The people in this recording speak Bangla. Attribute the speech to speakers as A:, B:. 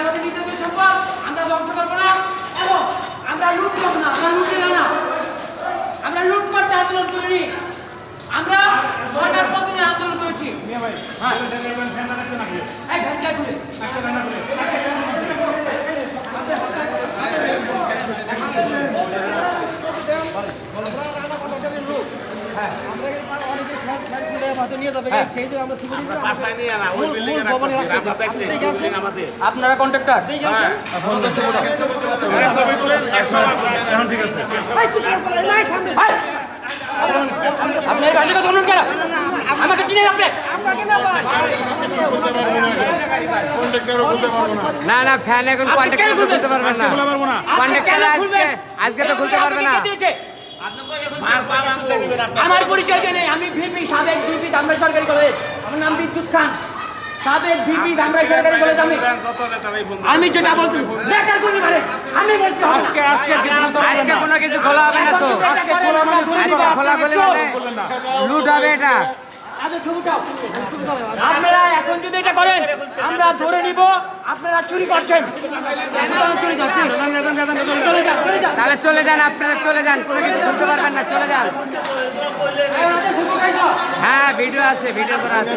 A: আমাদের নিজেদের সম্পদ আমরা ধ্বংস করবো না এবং আমরা লুট করবো না, আমরা লুটে না, আমরা লুট করতে আন্দোলন করিনি, আমরা সরকার পতনে আন্দোলন করেছি। আপনারা কন্ট্রাক্টর আপনি এই ভাষাকে ধরুন কেন? আমাকে চিনেন আপনি?
B: না না ফ্যান এখন কন্ট্রাক্টর খুলতে পারবেন না, কন্ট্রাক্টর আজকে তো খুলতে পারবে না।
A: আমার পরিচয় নেই, আমি ভিপি, সাবেক ভিপি ধামরাই সরকারি কলেজ, আমার নাম বিদ্যুৎ খান, সাবেক ভিপি ধামরাই সরকারি কলেজ। আমি যেটা বলছি বেকার করি মানে আমি বলছি
B: আজকে কোনো কিছু খোলা হবে না, তো খোলা করলে লুট হবে এটা।
A: আপনারা এখন যদি এটা করেন আমরা ধরে নিব আপনারা চুরি করছেন।
B: তাহলে চলে যান, আপনারা চলে যান, কোনো কিছু করতে পারবেন না, চলে যান। হ্যাঁ ভিডিও আছে, ভিডিও করা আছে।